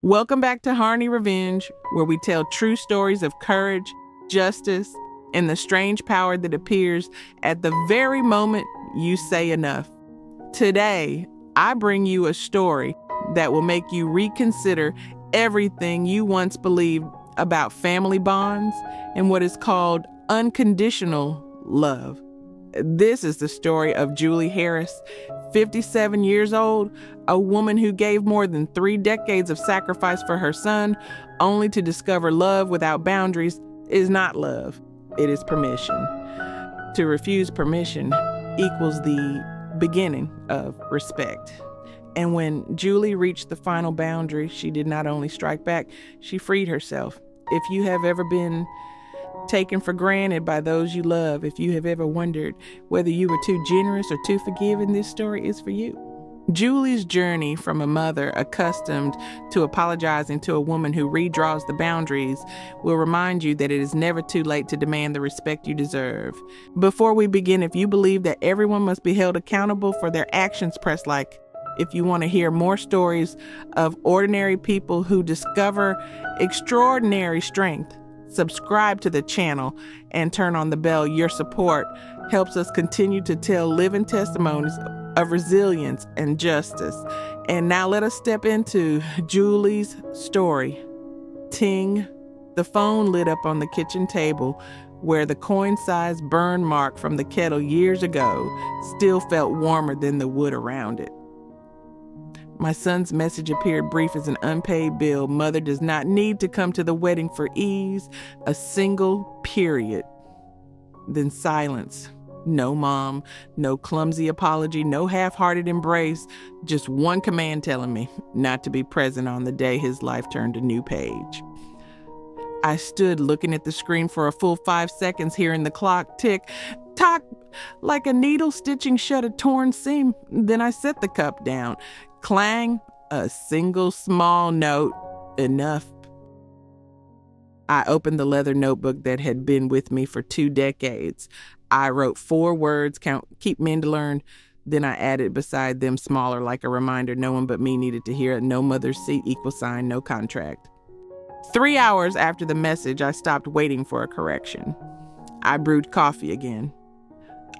Welcome back to Harny Revenge, where we tell true stories of courage, justice, and the strange power that appears at the very moment you say enough. Today, I bring you a story that will make you reconsider everything you once believed about family bonds and what is called unconditional love. This is the story of Julie Harris, 57 years old, a woman who gave more than 3 decades of sacrifice for her son, only to discover love without boundaries is not love, it is permission. To refuse permission equals the beginning of respect. And when Julie reached the final boundary, she did not only strike back, she freed herself. If you have ever been taken for granted by those you love, if you have ever wondered whether you were too generous or too forgiving, this story is for you. Julie's journey from a mother accustomed to apologizing to a woman who redraws the boundaries will remind you that it is never too late to demand the respect you deserve. Before we begin, if you believe that everyone must be held accountable for their actions, press like. If you want to hear more stories of ordinary people who discover extraordinary strength, subscribe to the channel and turn on the bell. Your support helps us continue to tell living testimonies of resilience and justice. And now let us step into Julie's story. Ting. The phone lit up on the kitchen table where the coin-sized burn mark from the kettle years ago still felt warmer than the wood around it. My son's message appeared brief as an unpaid bill. Mother does not need to come to the wedding for ease. A single period. Then silence. No mom, no clumsy apology, no half-hearted embrace. Just one command telling me not to be present on the day his life turned a new page. I stood looking at the screen for a full 5 seconds, hearing the clock tick, tock, like a needle stitching shut a torn seam. Then I set the cup down. Clang, a single small note, enough. I opened the leather notebook that had been with me for 2 decades. I wrote 4 words, keep men to learn. Then I added beside them, smaller, like a reminder no one but me needed to hear it. No mother's seat, =, no contract. 3 hours after the message, I stopped waiting for a correction. I brewed coffee again.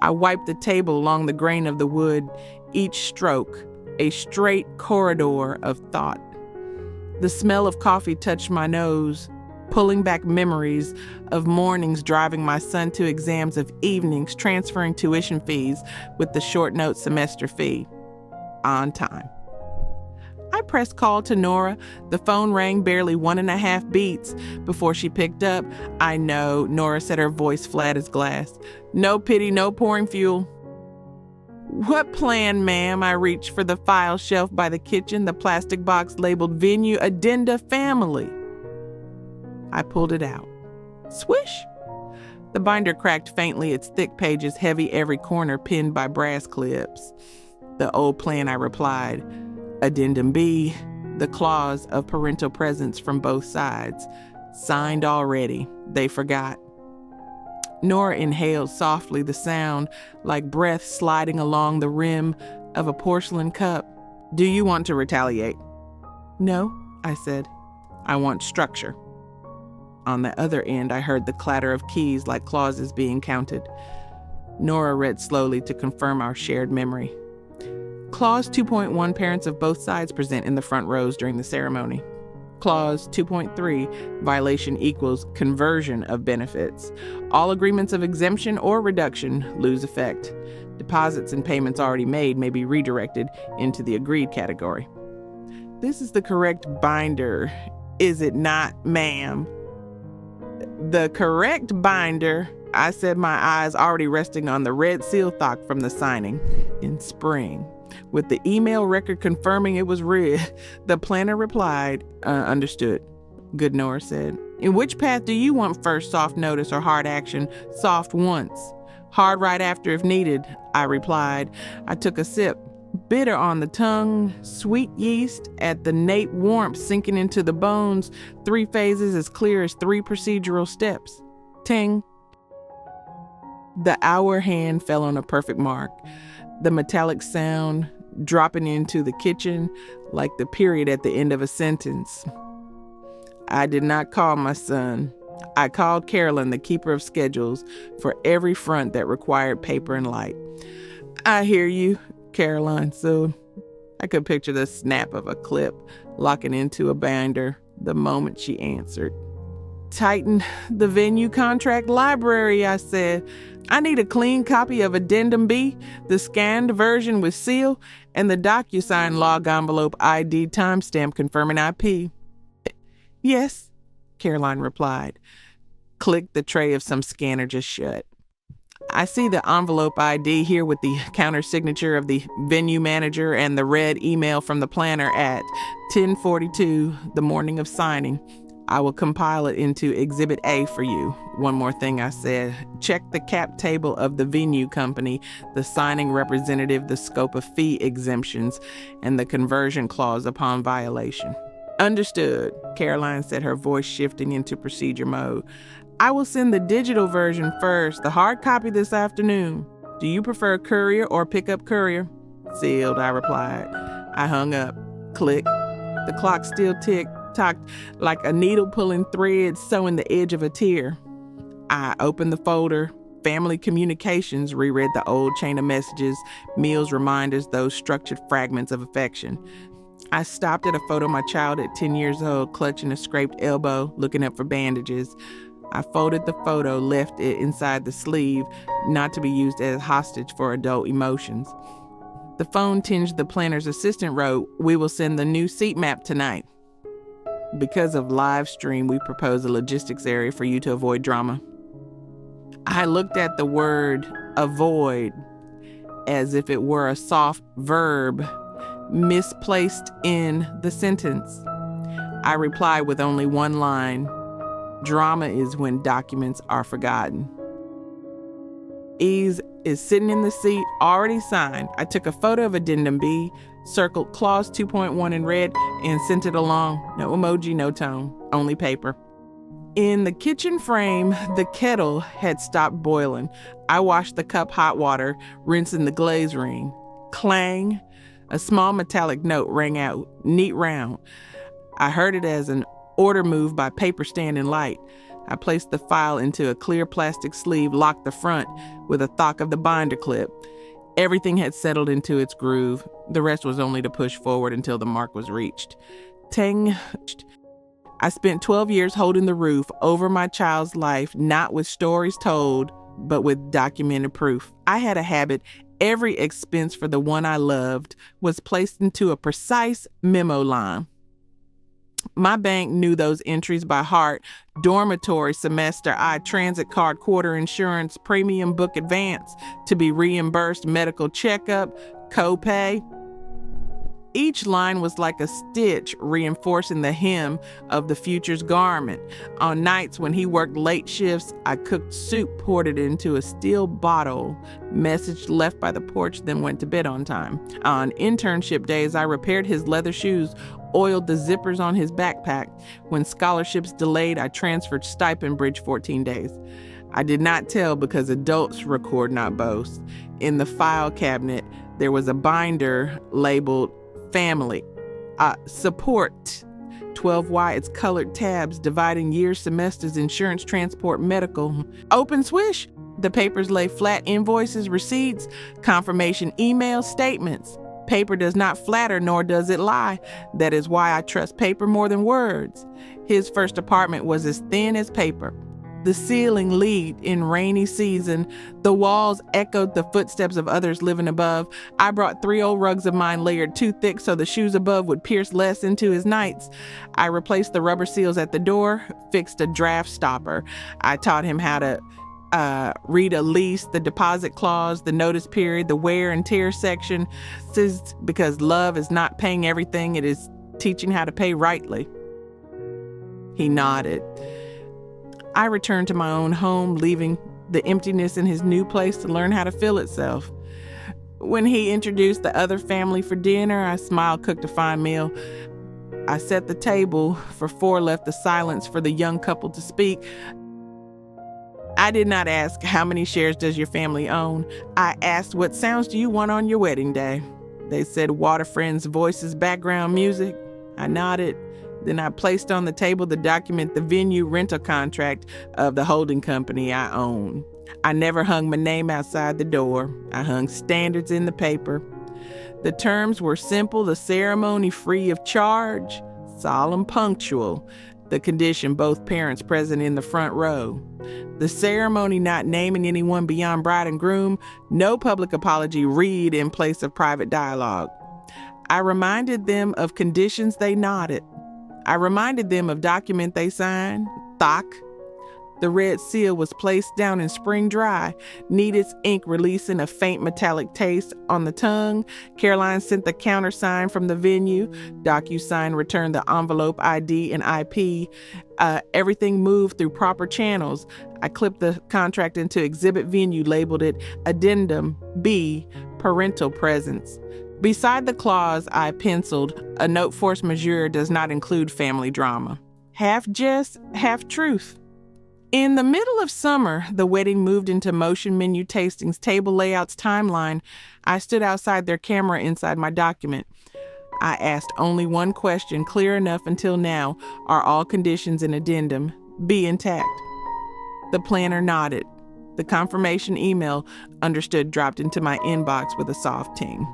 I wiped the table along the grain of the wood, each stroke a straight corridor of thought. The smell of coffee touched my nose, pulling back memories of mornings driving my son to exams, of evenings transferring tuition fees with the short note semester fee. On time. I pressed call to Nora. The phone rang barely 1.5 beats before she picked up. I know, Nora said, her voice flat as glass. No pity, no pouring fuel. What plan, ma'am? I reached for the file shelf by the kitchen, the plastic box labeled Venue Addenda Family. I pulled it out. Swish! The binder cracked faintly, its thick pages heavy, every corner pinned by brass clips. The old plan, I replied. Addendum B, the clause of parental presence from both sides. Signed already. They forgot. Nora inhaled softly, the sound like breath sliding along the rim of a porcelain cup. Do you want to retaliate? No, I said. I want structure. On the other end, I heard the clatter of keys like clauses being counted. Nora read slowly to confirm our shared memory. Clause 2.1, parents of both sides present in the front rows during the ceremony. Clause 2.3, violation equals conversion of benefits. All agreements of exemption or reduction lose effect. Deposits and payments already made may be redirected into the agreed category. This is the correct binder, is it not, ma'am? The correct binder, I said, my eyes already resting on the red seal thock from the signing in spring. With the email record confirming it was red, the planner replied, understood. Good, Nora said. In which path do you want first, soft notice or hard action? Soft once. Hard right after if needed, I replied. I took a sip. Bitter on the tongue, sweet yeast at the nape warmth sinking into the bones, 3 phases as clear as 3 procedural steps. Ting. The hour hand fell on a perfect mark. The metallic sound dropping into the kitchen like the period at the end of a sentence. I did not call my son. I called Carolyn, the keeper of schedules, for every front that required paper and light. I hear you, Caroline. So I could picture the snap of a clip locking into a binder the moment she answered. Tighten the venue contract library, I said. I need a clean copy of Addendum B, the scanned version with seal, and the DocuSign log envelope ID timestamp confirming IP. Yes, Caroline replied. Click the tray of some scanner just shut. I see the envelope ID here with the counter signature of the venue manager and the red email from the planner at 10:42 the morning of signing. I will compile it into Exhibit A for you. One more thing, I said. Check the cap table of the venue company, the signing representative, the scope of fee exemptions, and the conversion clause upon violation. Understood, Caroline said, her voice shifting into procedure mode. I will send the digital version first, the hard copy this afternoon. Do you prefer courier or pickup courier? Sealed, I replied. I hung up. Click. The clock still tick-tocked like a needle pulling threads sewing the edge of a tear. I opened the folder. Family communications, reread the old chain of messages, meals reminders, those structured fragments of affection. I stopped at a photo of my child at 10 years old, clutching a scraped elbow, looking up for bandages. I folded the photo, left it inside the sleeve, not to be used as hostage for adult emotions. The phone tinged the planner's assistant wrote, "We will send the new seat map tonight. Because of live stream, we propose a logistics area for you to avoid drama." I looked at the word avoid as if it were a soft verb misplaced in the sentence. I replied with only one line. Drama is when documents are forgotten. Ease is sitting in the seat, already signed. I took a photo of Addendum B, circled Clause 2.1 in red, and sent it along. No emoji, no tone, only paper. In the kitchen frame, the kettle had stopped boiling. I washed the cup hot water, rinsing the glaze ring. Clang. A small metallic note rang out, neat round. I heard it as an order moved by paper stand and light. I placed the file into a clear plastic sleeve, locked the front with a thock of the binder clip. Everything had settled into its groove. The rest was only to push forward until the mark was reached. Tang. I spent 12 years holding the roof over my child's life, not with stories told, but with documented proof. I had a habit. Every expense for the one I loved was placed into a precise memo line. My bank knew those entries by heart. Dormitory semester, transit card, quarter insurance, premium book advance, to be reimbursed, medical checkup, copay. Each line was like a stitch reinforcing the hem of the future's garment. On nights when he worked late shifts, I cooked soup, poured it into a steel bottle, message left by the porch, then went to bed on time. On internship days, I repaired his leather shoes, oiled the zippers on his backpack. When scholarships delayed, I transferred stipend bridge 14 days. I did not tell because adults record, not boast. In the file cabinet, there was a binder labeled Family. Support. 12 wides, colored tabs, dividing years, semesters, insurance, transport, medical. Open swish. The papers lay flat, invoices, receipts, confirmation emails, statements. Paper does not flatter, nor does it lie. That is why I trust paper more than words. His first apartment was as thin as paper. The ceiling leaked in rainy season. The walls echoed the footsteps of others living above. I brought 3 old rugs of mine layered too thick so the shoes above would pierce less into his nights. I replaced the rubber seals at the door, fixed a draft stopper. I taught him how to read a lease, the deposit clause, the notice period, the wear and tear section. This is because love is not paying everything, it is teaching how to pay rightly. He nodded. I returned to my own home, leaving the emptiness in his new place to learn how to fill itself. When he introduced the other family for dinner, I smiled, cooked a fine meal. I set the table for 4, left the silence for the young couple to speak. I did not ask, how many shares does your family own? I asked, what sounds do you want on your wedding day? They said water friends' voices, background music. I nodded. Then I placed on the table the document, the venue rental contract of the holding company I own. I never hung my name outside the door. I hung standards in the paper. The terms were simple: the ceremony free of charge, solemn punctual, the condition both parents present in the front row. The ceremony not naming anyone beyond bride and groom, no public apology read in place of private dialogue. I reminded them of conditions, they nodded. I reminded them of document they signed, THOC. The red seal was placed down in spring dry, needed ink releasing a faint metallic taste on the tongue. Caroline sent the countersign from the venue. DocuSign returned the envelope, ID, and IP. Everything moved through proper channels. I clipped the contract into exhibit venue, labeled it Addendum B, Parental Presence. Beside the clause, I penciled, a note force majeure does not include family drama. Half jest, half truth. In the middle of summer, the wedding moved into motion, menu tastings, table layouts, timeline. I stood outside their camera inside my document. I asked only one question, clear enough until now: are all conditions in addendum B intact? The planner nodded. The confirmation email, understood, dropped into my inbox with a soft ting.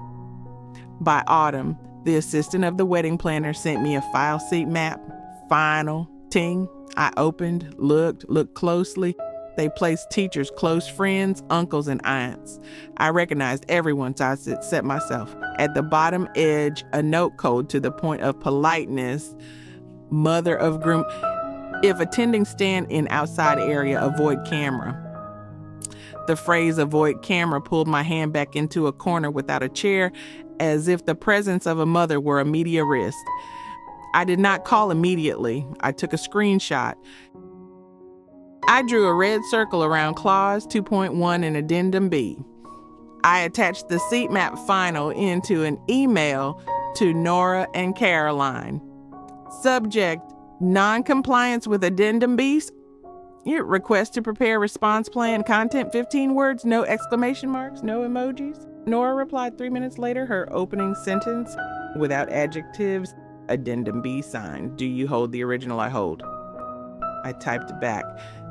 By autumn, the assistant of the wedding planner sent me a file seat map. Final ting. I opened, looked closely. They placed teachers, close friends, uncles, and aunts. I recognized everyone, so I set myself. At the bottom edge, a note code to the point of politeness: mother of groom. If attending, stand in outside area, avoid camera. The phrase avoid camera pulled my hand back into a corner without a chair, as if the presence of a mother were a media risk. I did not call immediately. I took a screenshot. I drew a red circle around clause 2.1 in addendum B. I attached the seat map final into an email to Nora and Caroline. Subject: non-compliance with addendum B. Your request to prepare response plan, content 15 words, no exclamation marks, no emojis. Nora replied 3 minutes later, her opening sentence without adjectives. Addendum B signed. Do you hold the original I hold? I typed it back,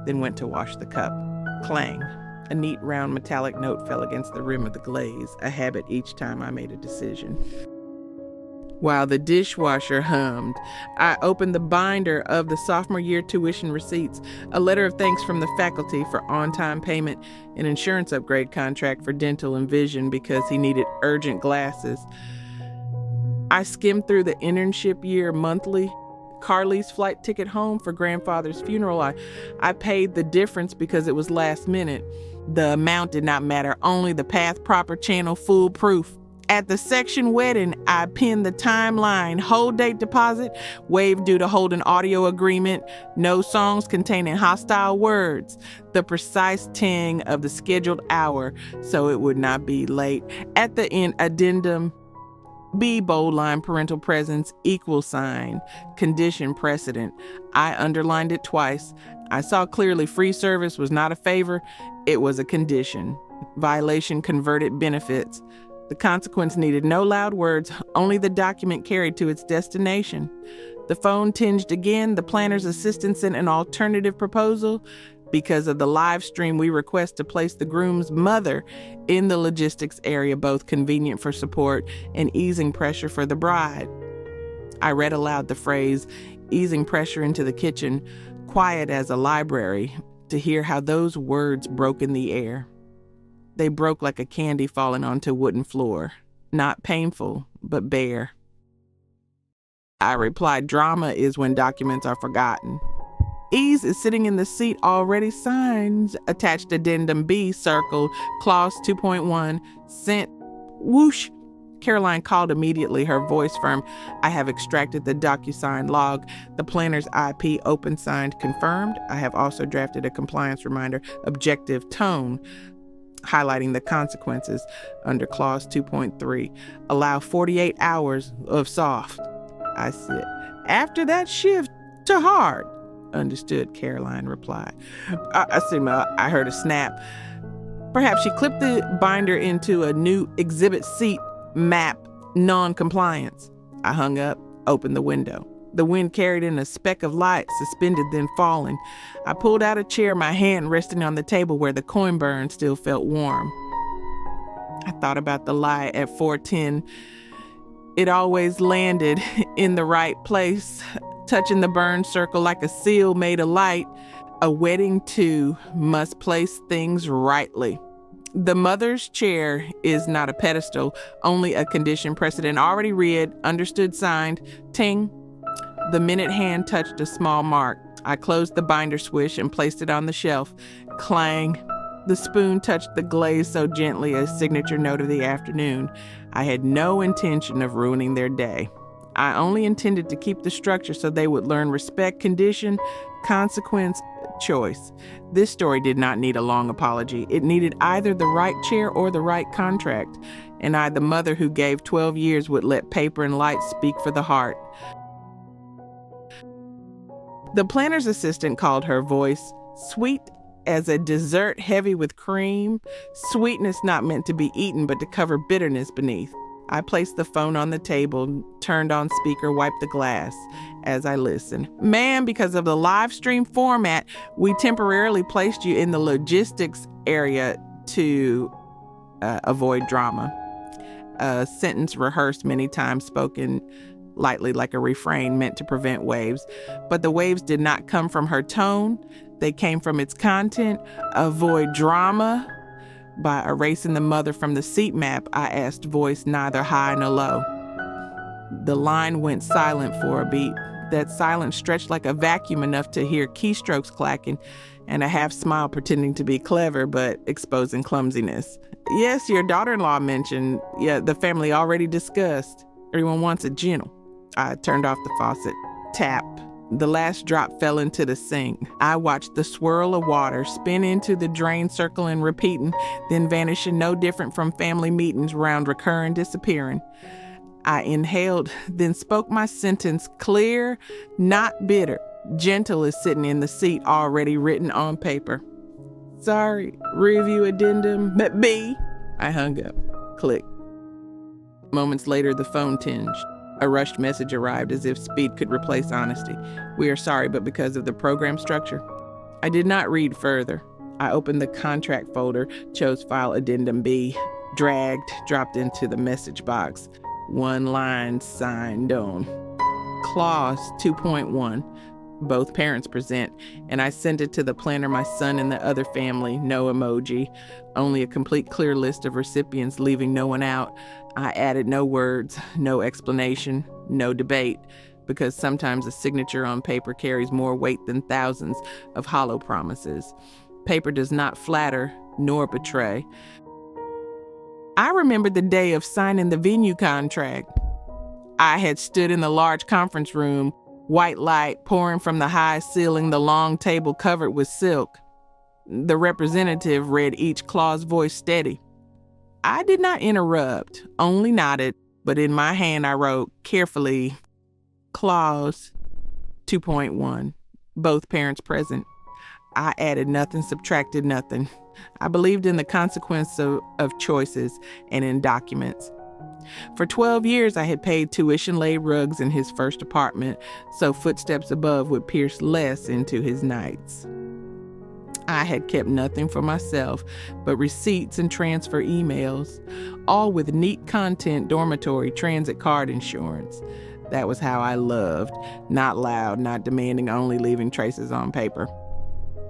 then went to wash the cup. Clang. A neat round metallic note fell against the rim of the glaze, a habit each time I made a decision. While the dishwasher hummed, I opened the binder of the sophomore year tuition receipts, a letter of thanks from the faculty for on-time payment, an insurance upgrade contract for dental and vision because he needed urgent glasses. I skimmed through the internship year monthly, Carly's flight ticket home for grandfather's funeral. I paid the difference because it was last minute. The amount did not matter, only the path, proper channel, foolproof. At the section wedding, I pinned the timeline, hold date deposit, waive due to hold an audio agreement, no songs containing hostile words, the precise ting of the scheduled hour so it would not be late. At the end, addendum B, bold line, parental presence, equal sign, condition precedent. I underlined it twice. I saw clearly free service was not a favor, it was a condition. Violation converted benefits. The consequence needed no loud words, only the document carried to its destination. The phone tinged again. The planner's assistant sent an alternative proposal. Because of the live stream, we request to place the groom's mother in the logistics area, both convenient for support and easing pressure for the bride. I read aloud the phrase, easing pressure into the kitchen, quiet as a library, to hear how those words broke in the air. They broke like a candy falling onto wooden floor. Not painful, but bare. I replied, drama is when documents are forgotten. Ease is sitting in the seat already signed. Attached addendum B, circled, clause 2.1, sent. Whoosh. Caroline called immediately, her voice firm. I have extracted the DocuSign log. The planner's IP open signed confirmed. I have also drafted a compliance reminder, objective tone, highlighting the consequences under clause 2.3. Allow 48 hours of soft. I said, after that shift to hard. Understood, Caroline replied. I heard a snap. Perhaps she clipped the binder into a new exhibit seat map Non-compliance. I hung up, opened the window. The wind carried in a speck of light, suspended then falling. I pulled out a chair, my hand resting on the table where the coin burn still felt warm. I thought about the lie at 410. It always landed in the right place, touching the burn circle like a seal made of light. A wedding too must place things rightly. The mother's chair is not a pedestal, only a condition precedent already read, understood, signed. Ting. The minute hand touched a small mark. I closed the binder swish and placed it on the shelf. Clang. The spoon touched the glaze so gently, a signature note of the afternoon. I had no intention of ruining their day. I only intended to keep the structure so they would learn respect, condition, consequence, choice. This story did not need a long apology. It needed either the right chair or the right contract. And I, the mother who gave 12 years, would let paper and light speak for the heart. The planner's assistant called her voice sweet as a dessert heavy with cream, sweetness not meant to be eaten but to cover bitterness beneath. I placed the phone on the table, turned on speaker, wiped the glass as I listened. Ma'am, because of the live stream format, we temporarily placed you in the logistics area to avoid drama. A sentence rehearsed many times, spoken lightly like a refrain meant to prevent waves. But the waves did not come from her tone. They came from its content. Avoid drama. By erasing the mother from the seat map, I asked, voice neither high nor low. The line went silent for a beat. That silence stretched like a vacuum enough to hear keystrokes clacking and a half smile pretending to be clever but exposing clumsiness. Yes, your daughter-in-law mentioned, the family already discussed. Everyone wants it gentle. I turned off the faucet. Tap. The last drop fell into the sink. I watched the swirl of water spin into the drain, circling, repeating, then vanishing, no different from family meetings round recurring, disappearing. I inhaled, then spoke my sentence clear, not bitter, gentle as sitting in the seat already written on paper. Sorry, review addendum, B. I hung up. Click. Moments later, the phone tinged. A rushed message arrived as if speed could replace honesty. We are sorry, but because of the program structure. I did not read further. I opened the contract folder, chose file addendum B, dragged, dropped into the message box. One line signed on. Clause 2.1. Both parents present, and I sent it to the planner, my son, and the other family. No emoji, only a complete clear list of recipients, leaving no one out. I added no words, no explanation, no debate, because sometimes a signature on paper carries more weight than thousands of hollow promises. Paper does not flatter nor betray. I remembered the day of signing the venue contract. I had stood in the large conference room, white light pouring from the high ceiling, the long table covered with silk. The representative read each clause, voice steady. I did not interrupt, only nodded, but in my hand I wrote carefully, Clause 2.1, both parents present. I added nothing, subtracted nothing. I believed in the consequence of choices and in documents. For 12 years, I had paid tuition-laid rugs in his first apartment, so footsteps above would pierce less into his nights. I had kept nothing for myself but receipts and transfer emails, all with neat content, dormitory, transit card insurance. That was how I loved, not loud, not demanding, only leaving traces on paper.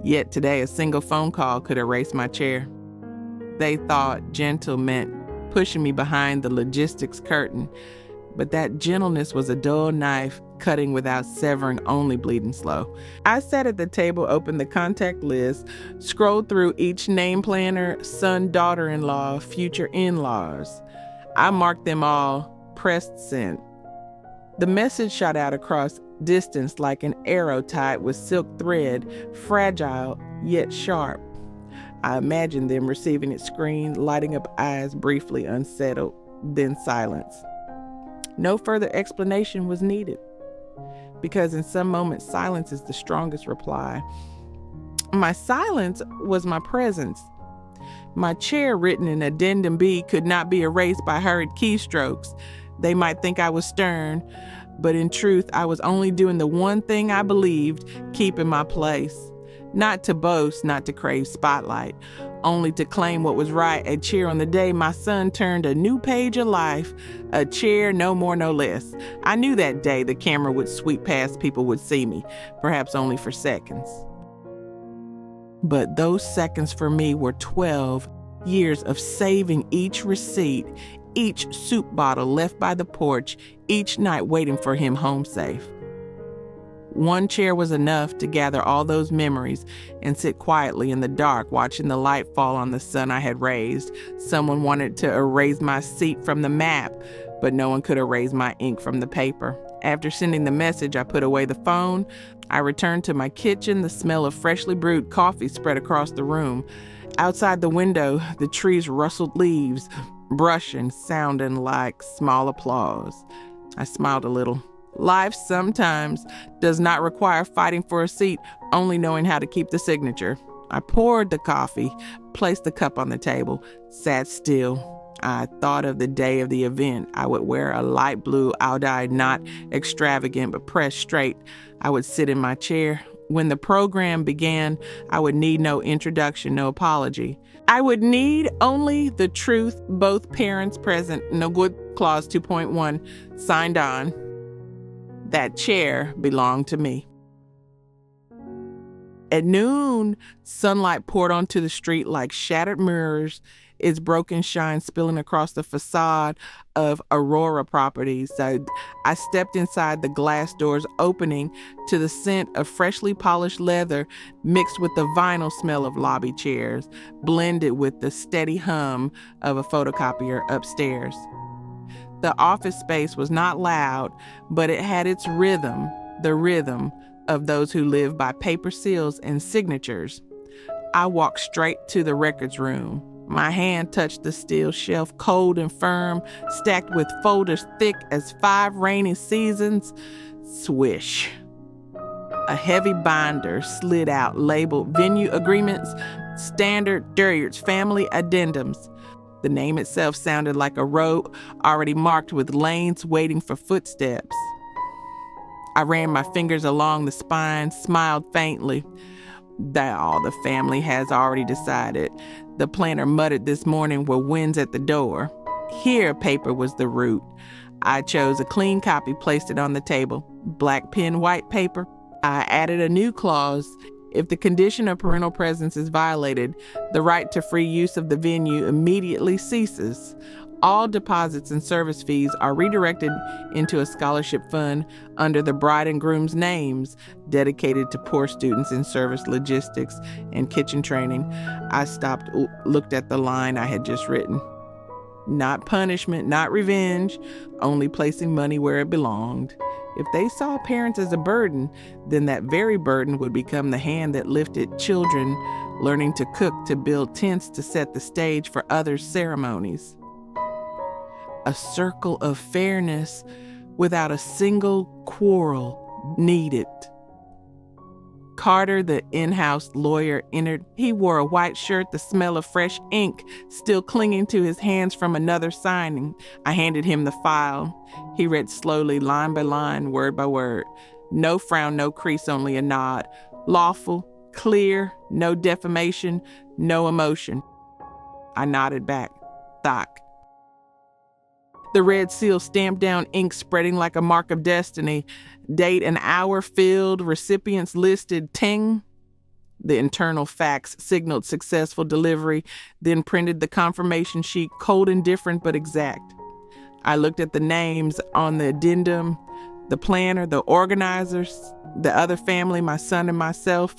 Yet today, a single phone call could erase my chair. They thought gentle meant pushing me behind the logistics curtain, but that gentleness was a dull knife, cutting without severing, only bleeding slow. I sat at the table, opened the contact list, scrolled through each name planner, son, daughter-in-law, future in-laws. I marked them all, pressed send. The message shot out across distance like an arrow tied with silk thread, fragile yet sharp. I imagined them receiving its screen, lighting up eyes briefly unsettled, then silence. No further explanation was needed, because in some moments, silence is the strongest reply. My silence was my presence. My chair, written in addendum B, could not be erased by hurried keystrokes. They might think I was stern, but in truth, I was only doing the one thing I believed, keeping my place. Not to boast, not to crave spotlight, only to claim what was right, a cheer on the day my son turned a new page of life, a cheer, no more, no less. I knew that day the camera would sweep past, people would see me, perhaps only for seconds. But those seconds for me were 12 years of saving each receipt, each soup bottle left by the porch, each night waiting for him home safe. One chair was enough to gather all those memories and sit quietly in the dark watching the light fall on the son I had raised. Someone wanted to erase my seat from the map, but no one could erase my ink from the paper. After sending the message, I put away the phone. I returned to my kitchen, the smell of freshly brewed coffee spread across the room. Outside the window, the trees rustled leaves, brushing, sounding like small applause. I smiled a little. Life sometimes does not require fighting for a seat, only knowing how to keep the signature. I poured the coffee, placed the cup on the table, sat still. I thought of the day of the event. I would wear a light blue Audi, not extravagant, but pressed straight. I would sit in my chair. When the program began, I would need no introduction, no apology. I would need only the truth, both parents present, no good clause 2.1, signed on. That chair belonged to me. At noon, sunlight poured onto the street like shattered mirrors, its broken shine spilling across the facade of Aurora Properties. I stepped inside, the glass doors opening to the scent of freshly polished leather mixed with the vinyl smell of lobby chairs, blended with the steady hum of a photocopier upstairs. The office space was not loud, but it had its rhythm, the rhythm of those who live by paper seals and signatures. I walked straight to the records room. My hand touched the steel shelf, cold and firm, stacked with folders thick as 5 rainy seasons. Swish. A heavy binder slid out, labeled venue agreements, standard Duryard's family addendums. The name itself sounded like a road already marked with lanes waiting for footsteps. I ran my fingers along the spine, smiled faintly. That all the family has already decided. The planner muttered this morning were winds at the door. Here, paper was the root. I chose a clean copy, placed it on the table. Black pen, white paper. I added a new clause. If the condition of parental presence is violated, the right to free use of the venue immediately ceases. All deposits and service fees are redirected into a scholarship fund under the bride and groom's names, dedicated to poor students in service logistics and kitchen training. I stopped, looked at the line I had just written. Not punishment, not revenge, only placing money where it belonged. If they saw parents as a burden, then that very burden would become the hand that lifted children, learning to cook, to build tents, to set the stage for others' ceremonies. A circle of fairness without a single quarrel needed. Carter, the in-house lawyer, entered. He wore a white shirt, the smell of fresh ink still clinging to his hands from another signing. I handed him the file. He read slowly, line by line, word by word. No frown, no crease, only a nod. Lawful, clear, no defamation, no emotion. I nodded back. Thock. The red seal stamped down, ink spreading like a mark of destiny. Date and hour filled, recipients listed, ting. The internal fax signaled successful delivery, then printed the confirmation sheet, cold and different but exact. I looked at the names on the addendum, the planner, the organizers, the other family, my son and myself,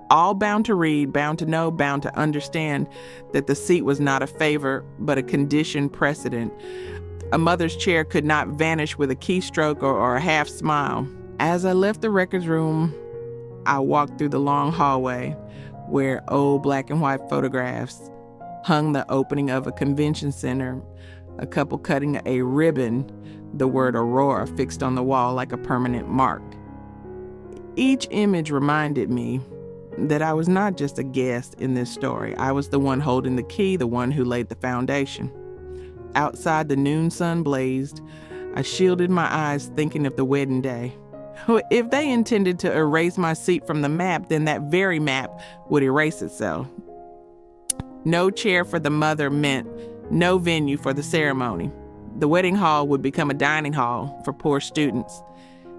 all bound to read, bound to know, bound to understand that the seat was not a favor, but a conditioned precedent. A mother's chair could not vanish with a keystroke or a half smile. As I left the records room, I walked through the long hallway where old black and white photographs hung, the opening of a convention center, a couple cutting a ribbon, the word Aurora fixed on the wall like a permanent mark. Each image reminded me that I was not just a guest in this story. I was the one holding the key, the one who laid the foundation. Outside, the noon sun blazed. I shielded my eyes, thinking of the wedding day. If they intended to erase my seat from the map, then that very map would erase itself. No chair for the mother meant no venue for the ceremony. The wedding hall would become a dining hall for poor students.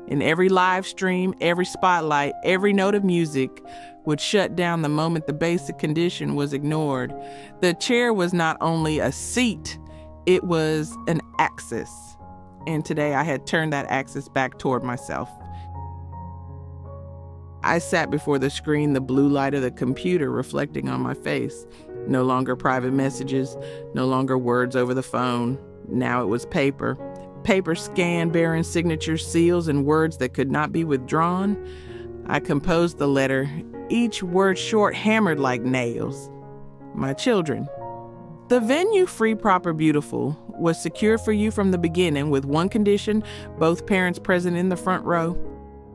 And every live stream, every spotlight, every note of music would shut down the moment the basic condition was ignored. The chair was not only a seat, it was an axis. And today I had turned that axis back toward myself. I sat before the screen, the blue light of the computer reflecting on my face. No longer private messages, no longer words over the phone. Now it was paper. Paper scanned, bearing signatures, seals, and words that could not be withdrawn. I composed the letter, each word short, hammered like nails. My children. The venue, free, proper, beautiful, was secured for you from the beginning with one condition: both parents present in the front row.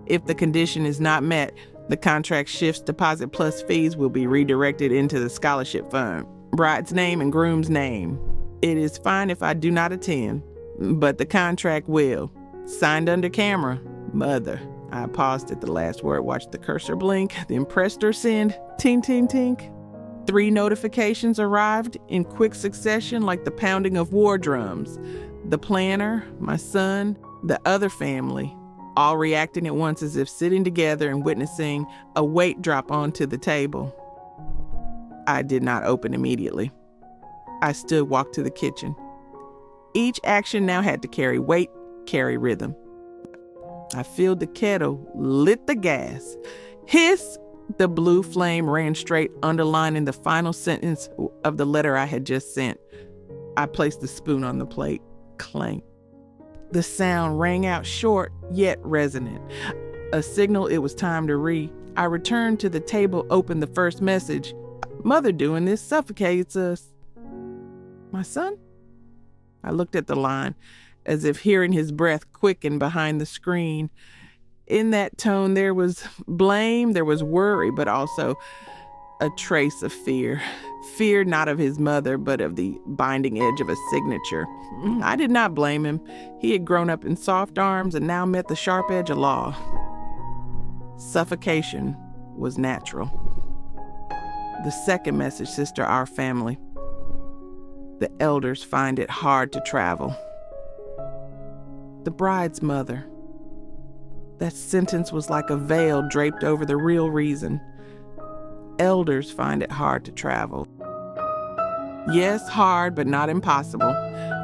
If the condition is not met, the contract shifts, deposit plus fees will be redirected into the scholarship fund. Bride's name and groom's name. It is fine if I do not attend, but the contract will. Signed under camera, Mother. I paused at the last word, watched the cursor blink, then pressed or send. Tink, tink, tink. 3 notifications arrived in quick succession like the pounding of war drums. The planner, my son, the other family, all reacting at once as if sitting together and witnessing a weight drop onto the table. I did not open immediately. I stood, walked to the kitchen. Each action now had to carry weight, carry rhythm. I filled the kettle, lit the gas. Hiss! The blue flame ran straight, underlining the final sentence of the letter I had just sent. I placed the spoon on the plate. Clank. The sound rang out short, yet resonant. A signal it was time to read. I returned to the table, opened the first message. Mother doing this suffocates us. My son? I looked at the line, as if hearing his breath quicken behind the screen. In that tone, there was blame, there was worry, but also a trace of fear. Fear not of his mother, but of the binding edge of a signature. I did not blame him. He had grown up in soft arms and now met the sharp edge of law. Suffocation was natural. The second message, sister, our family. The elders find it hard to travel. The bride's mother. That sentence was like a veil draped over the real reason. Elders find it hard to travel. Yes, hard, but not impossible.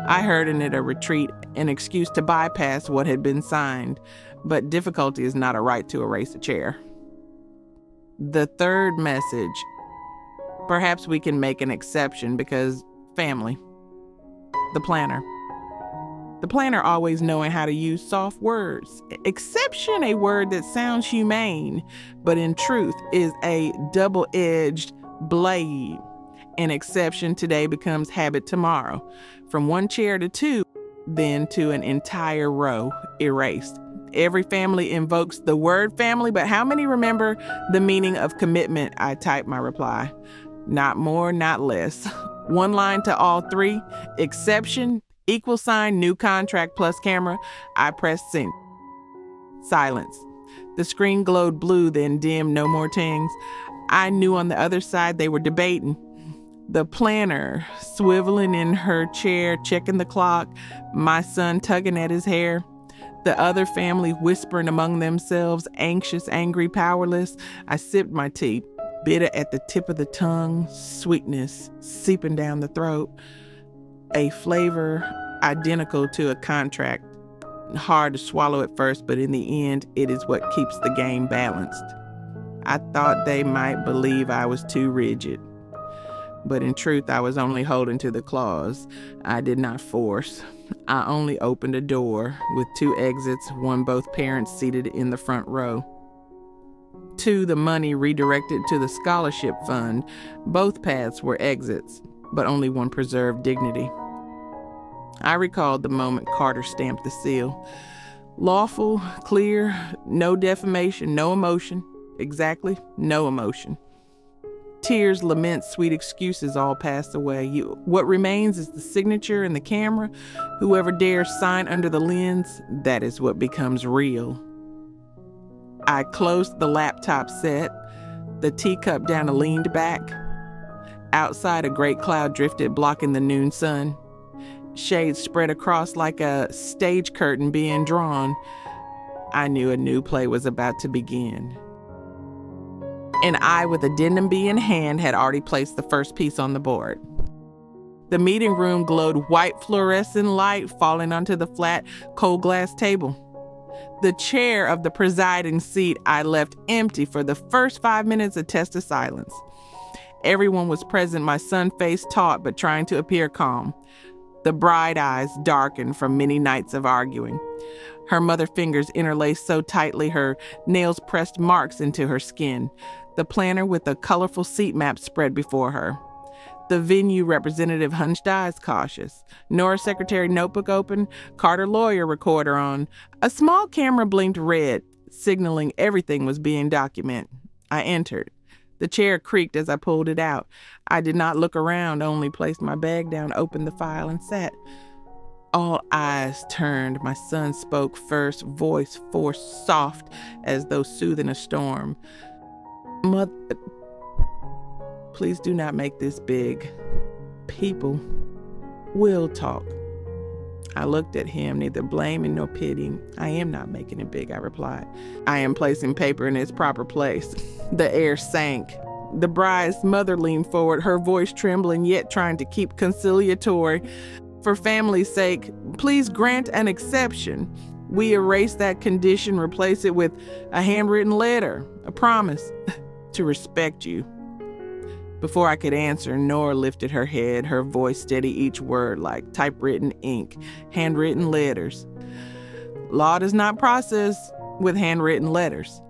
I heard in it a retreat, an excuse to bypass what had been signed, but difficulty is not a right to erase a chair. The third message. Perhaps we can make an exception because family. The planner. The planner always knowing how to use soft words. Exception, a word that sounds humane, but in truth is a double-edged blade. An exception today becomes habit tomorrow. From one chair to 2, then to an entire row erased. Every family invokes the word family, but how many remember the meaning of commitment? I typed my reply. Not more, not less. One line to all 3. Exception, =, new contract plus camera. I pressed send. Silence. The screen glowed blue, then dimmed, no more tings. I knew on the other side they were debating. The planner, swiveling in her chair, checking the clock. My son tugging at his hair. The other family whispering among themselves, anxious, angry, powerless. I sipped my tea, bitter at the tip of the tongue, sweetness seeping down the throat. A flavor identical to a contract. Hard to swallow at first, but in the end, it is what keeps the game balanced. I thought they might believe I was too rigid, but in truth, I was only holding to the clause. I did not force. I only opened a door with 2 exits, one both parents seated in the front row. 2, the money redirected to the scholarship fund. Both paths were exits, but only one preserved dignity. I recalled the moment Carter stamped the seal. Lawful, clear, no defamation, no emotion. Exactly, no emotion. Tears, laments, sweet excuses all pass away. What remains is the signature and the camera. Whoever dares sign under the lens, that is what becomes real. I closed the laptop set, the teacup down and leaned back. Outside, a great cloud drifted, blocking the noon sun. Shades spread across like a stage curtain being drawn. I knew a new play was about to begin. And I, with addendum B in hand, had already placed the first piece on the board. The meeting room glowed white fluorescent light falling onto the flat, cold glass table. The chair of the presiding seat I left empty for the first 5 minutes, a test of silence. Everyone was present, my son face taut but trying to appear calm. The bride eyes darkened from many nights of arguing. Her mother fingers interlaced so tightly her nails pressed marks into her skin. The planner with a colorful seat map spread before her. The venue representative hunched eyes cautious. Nora's secretary notebook open, Carter lawyer recorder on. A small camera blinked red, signaling everything was being documented. I entered. The chair creaked as I pulled it out. I did not look around, only placed my bag down, opened the file, and sat. All eyes turned. My son spoke first, voice forced soft as though soothing a storm. Mother, please do not make this big. People will talk. I looked at him, neither blaming nor pitying. I am not making it big, I replied. I am placing paper in its proper place. The air sank. The bride's mother leaned forward, her voice trembling, yet trying to keep conciliatory. For family's sake, please grant an exception. We erase that condition, replace it with a handwritten letter, a promise to respect you. Before I could answer, Nora lifted her head, her voice steady each word like typewritten ink, handwritten letters. Law does not process with handwritten letters.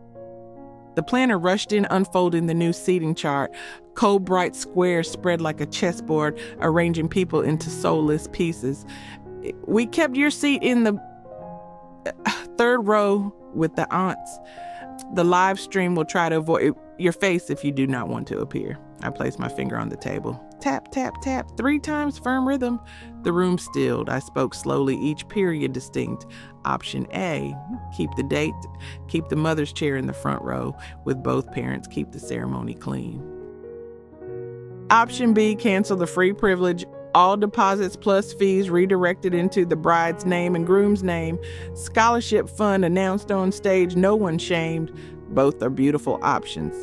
The planner rushed in, unfolding the new seating chart. Cold, bright squares spread like a chessboard, arranging people into soulless pieces. We kept your seat in the third row with the aunts. The live stream will try to avoid your face if you do not want to appear. I placed my finger on the table. Tap, tap, tap, 3 times, firm rhythm. The room stilled. I spoke slowly, each period distinct. Option A, keep the date, keep the mother's chair in the front row. With both parents, keep the ceremony clean. Option B, cancel the free privilege. All deposits plus fees redirected into the bride's name and groom's name. Scholarship fund announced on stage, no one shamed. Both are beautiful options.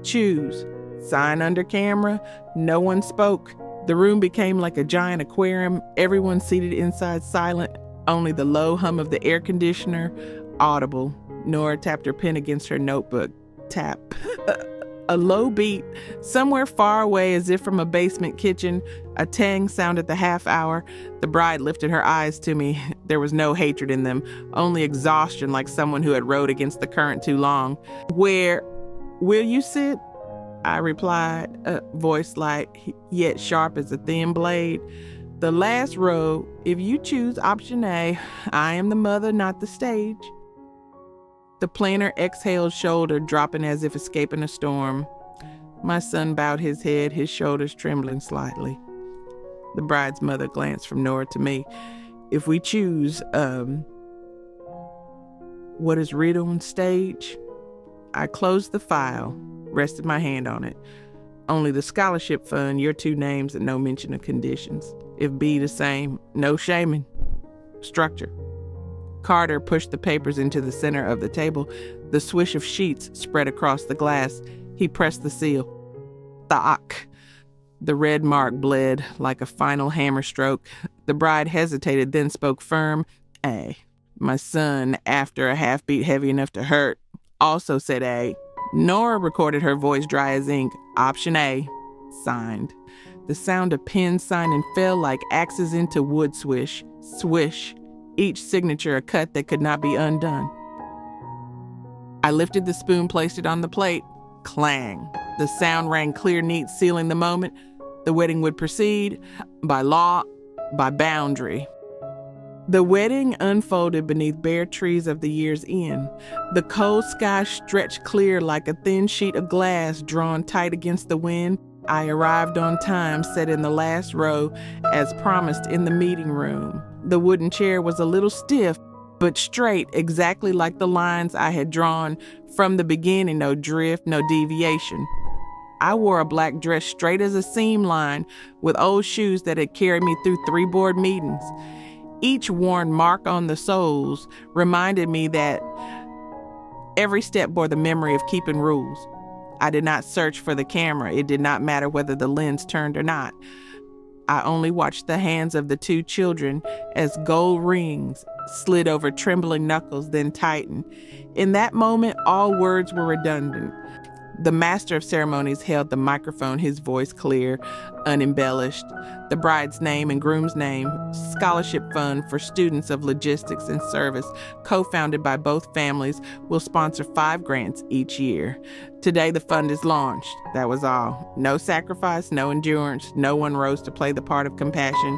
Choose. Sign under camera. No one spoke. The room became like a giant aquarium. Everyone seated inside silent. Only the low hum of the air conditioner audible. Nora tapped her pen against her notebook. Tap. A low beat, somewhere far away as if from a basement kitchen. A tang sounded the half hour. The bride lifted her eyes to me. There was no hatred in them, only exhaustion, like someone who had rowed against the current too long. Where will you sit? I replied, voice light, yet sharp as a thin blade. The last row, if you choose option A. I am the mother, not the stage. The planner exhaled, shoulder dropping as if escaping a storm. My son bowed his head, his shoulders trembling slightly. The bride's mother glanced from Nora to me. If we choose, what is written on stage? I closed the file, rested my hand on it. Only the scholarship fund, your 2 names, and no mention of conditions. If B the same, no shaming. Structure. Carter pushed the papers into the center of the table. The swish of sheets spread across the glass. He pressed the seal. Thok. The red mark bled like a final hammer stroke. The bride hesitated, then spoke firm. A. My son, after a half beat heavy enough to hurt, also said A. Nora recorded her voice dry as ink. Option A. Signed. The sound of pens signing fell like axes into wood swish. Swish. Each signature a cut that could not be undone. I lifted the spoon, placed it on the plate. Clang. The sound rang clear, neat, sealing the moment. The wedding would proceed by law, by boundary. The wedding unfolded beneath bare trees of the year's end. The cold sky stretched clear like a thin sheet of glass drawn tight against the wind. I arrived on time, sat in the last row, as promised in the meeting room. The wooden chair was a little stiff, but straight, exactly like the lines I had drawn from the beginning. No drift, no deviation. I wore a black dress straight as a seam line, with old shoes that had carried me through 3 board meetings. Each worn mark on the soles reminded me that every step bore the memory of keeping rules. I did not search for the camera. It did not matter whether the lens turned or not. I only watched the hands of the 2 children as gold rings slid over trembling knuckles, then tightened. In that moment, all words were redundant. The master of ceremonies held the microphone, his voice clear, unembellished. The bride's name and groom's name, scholarship fund for students of logistics and service, co-founded by both families, will sponsor 5 grants each year. Today, the fund is launched. That was all. No sacrifice, no endurance. No one rose to play the part of compassion.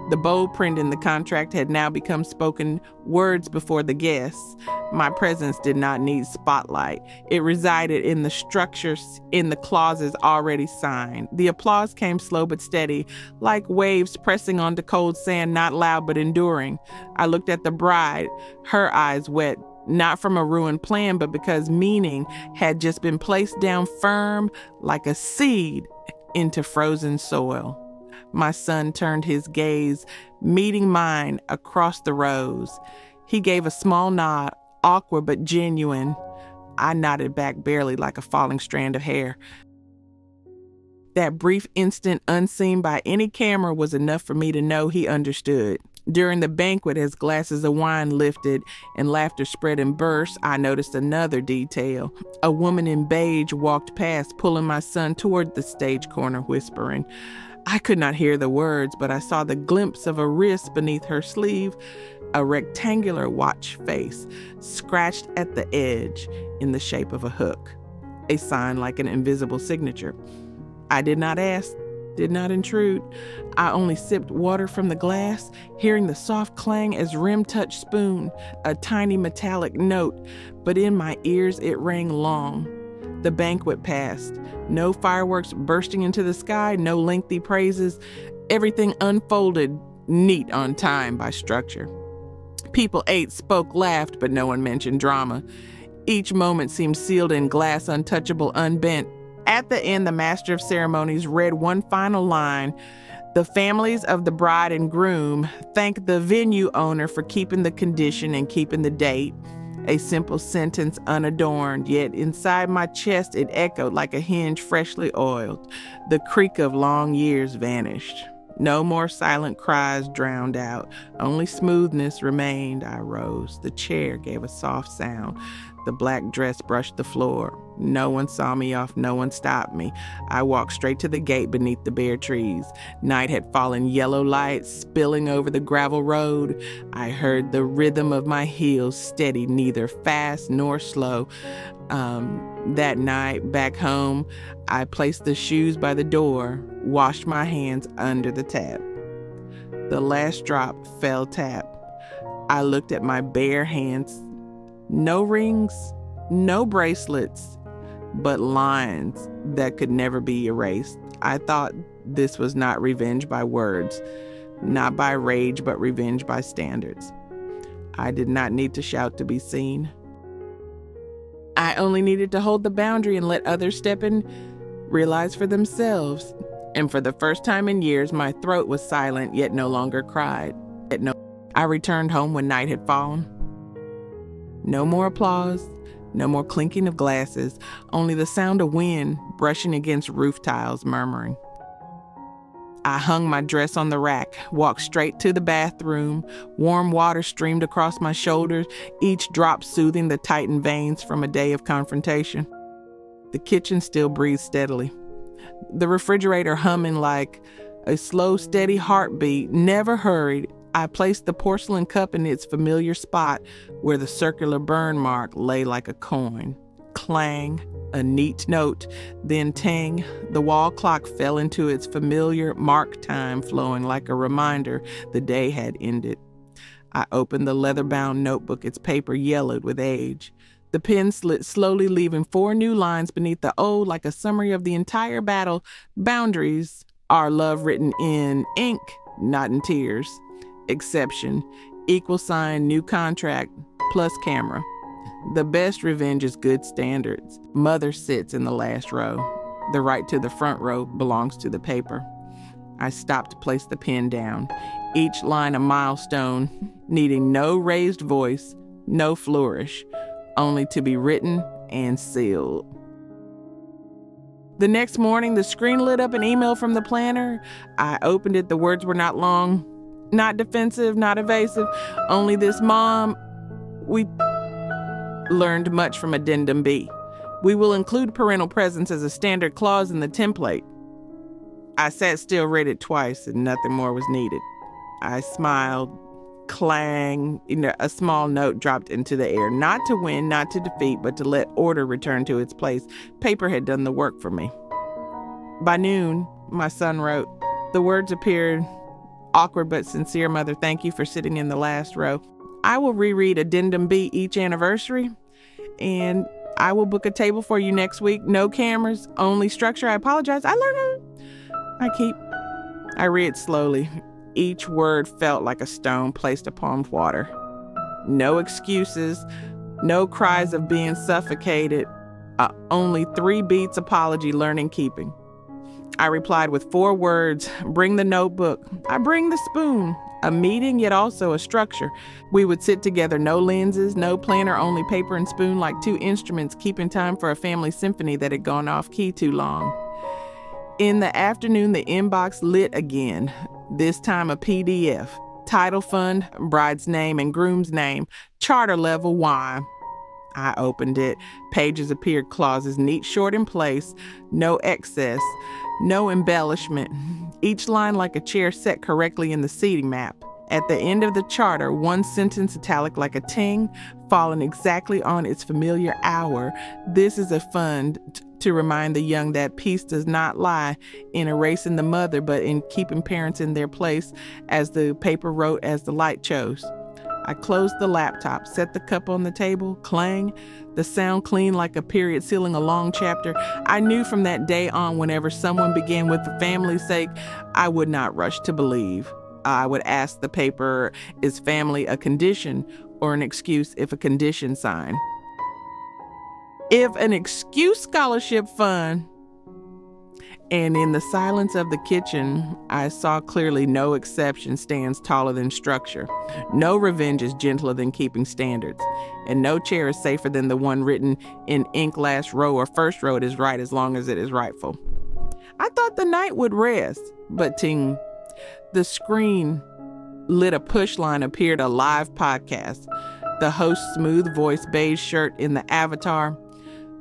The bold print in the contract had now become spoken words before the guests. My presence did not need spotlight. It resided in the structures, in the clauses already signed. The applause came slow but steady, like waves pressing onto cold sand, not loud but enduring. I looked at the bride, her eyes wet, not from a ruined plan, but because meaning had just been placed down firm like a seed into frozen soil. My son turned his gaze, meeting mine across the rows. He gave a small nod, awkward but genuine. I nodded back barely, like a falling strand of hair. That brief instant, unseen by any camera, was enough for me to know he understood. During the banquet, as glasses of wine lifted and laughter spread and burst, I noticed another detail. A woman in beige walked past, pulling my son toward the stage corner, whispering. I could not hear the words, but I saw the glimpse of a wrist beneath her sleeve, a rectangular watch face, scratched at the edge in the shape of a hook, a sign like an invisible signature. I did not ask, did not intrude. I only sipped water from the glass, hearing the soft clang as rim touched spoon, a tiny metallic note, but in my ears it rang long. The banquet passed. No fireworks bursting into the sky, no lengthy praises. Everything unfolded, neat on time by structure. People ate, spoke, laughed, but no one mentioned drama. Each moment seemed sealed in glass, untouchable, unbent. At the end, the master of ceremonies read one final line. The families of the bride and groom thank the venue owner for keeping the condition and keeping the date. A simple sentence, unadorned, yet inside my chest it echoed like a hinge freshly oiled. The creak of long years vanished. No more silent cries drowned out. Only smoothness remained. I rose. The chair gave a soft sound. The black dress brushed the floor. No one saw me off. No one stopped me. I walked straight to the gate beneath the bare trees. Night had fallen, yellow light spilling over the gravel road. I heard the rhythm of my heels steady, neither fast nor slow. That night, back home, I placed the shoes by the door, washed my hands under the tap. The last drop fell tap. I looked at my bare hands. No rings, no bracelets, but lines that could never be erased. I thought this was not revenge by words, not by rage, but revenge by standards. I did not need to shout to be seen. I only needed to hold the boundary and let others step in, realize for themselves. And for the first time in years, my throat was silent, yet no longer cried. I returned home when night had fallen. No more applause, no more clinking of glasses, only the sound of wind brushing against roof tiles, murmuring. I hung my dress on the rack, walked straight to the bathroom. Warm water streamed across my shoulders, each drop soothing the tightened veins from a day of confrontation. The kitchen still breathed steadily. The refrigerator humming like a slow, steady heartbeat, never hurried. I placed the porcelain cup in its familiar spot where the circular burn mark lay like a coin. Clang, a neat note, then tang, the wall clock fell into its familiar mark time, flowing like a reminder the day had ended. I opened the leather-bound notebook, its paper yellowed with age. The pen slid slowly, leaving 4 new lines beneath the old, like a summary of the entire battle. Boundaries, our love written in ink, not in tears. Exception, =, new contract, plus camera. The best revenge is good standards. Mother sits in the last row. The right to the front row belongs to the paper. I stopped to place the pen down, each line a milestone, needing no raised voice, no flourish, only to be written and sealed. The next morning, the screen lit up an email from the planner. I opened it. The words were not long, not defensive, not evasive, only this: Mom, we learned much from Addendum B. We will include parental presence as a standard clause in the template. I sat still, read it twice, and nothing more was needed. I smiled. Clang. A small note dropped into the air. Not to win, not to defeat, but to let order return to its place. Paper had done the work for me. By noon, my son wrote. The words appeared awkward but sincere. Mother, thank you for sitting in the last row. I will reread Addendum B each anniversary, and I will book a table for you next week. No cameras, only structure. I apologize. I learned. I read slowly. Each word felt like a stone placed upon water. No excuses, no cries of being suffocated. Only 3 beats: apology, learning, keeping. I replied with 4 words: bring the notebook. I bring the spoon. A meeting, yet also a structure. We would sit together, no lenses, no planner, only paper and spoon, like 2 instruments, keeping time for a family symphony that had gone off key too long. In the afternoon, the inbox lit again, this time a PDF. Title fund, bride's name and groom's name, charter level why. I opened it. Pages appeared, clauses neat, short in place, no excess, no embellishment. Each line like a chair set correctly in the seating map. At the end of the charter, 1 sentence italic like a ting, falling exactly on its familiar hour. This is a fund to remind the young that peace does not lie in erasing the mother, but in keeping parents in their place, as the paper wrote, as the light chose. I closed the laptop, set the cup on the table, clang, the sound clean like a period sealing a long chapter. I knew from that day on, whenever someone began with the family's sake, I would not rush to believe. I would ask the paper, is family a condition or an excuse if a condition sign? If an excuse scholarship fund. And in the silence of the kitchen, I saw clearly no exception stands taller than structure. No revenge is gentler than keeping standards. And no chair is safer than the one written in ink last row or first row. It is right as long as it is rightful. I thought the night would rest, but ting. The screen lit, a push line appeared, a live podcast. The host's smooth voice, beige shirt in the avatar.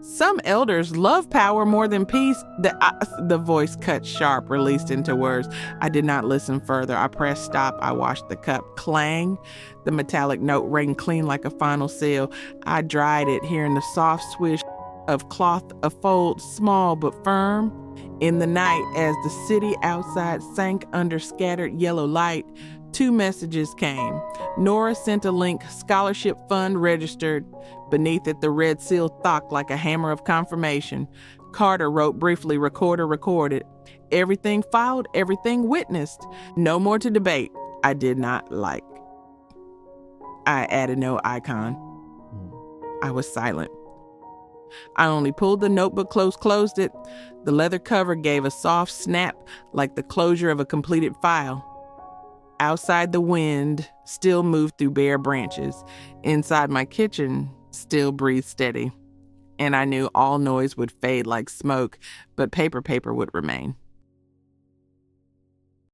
Some elders love power more than peace. The voice cut sharp, released into words. I did not listen further. I pressed stop. I washed the cup. Clang. The metallic note rang clean like a final seal. I dried it, hearing the soft swish of cloth, a fold, small but firm. In the night, as the city outside sank under scattered yellow light, 2 messages came. Nora sent a link, scholarship fund registered. Beneath it, the red seal thocked like a hammer of confirmation. Carter wrote briefly, recorder recorded. Everything filed, everything witnessed. No more to debate. I did not like. I added no icon. I was silent. I only pulled the notebook close, closed it. The leather cover gave a soft snap like the closure of a completed file. Outside, the wind still moved through bare branches. Inside, my kitchen still breathed steady. And I knew all noise would fade like smoke, but paper would remain.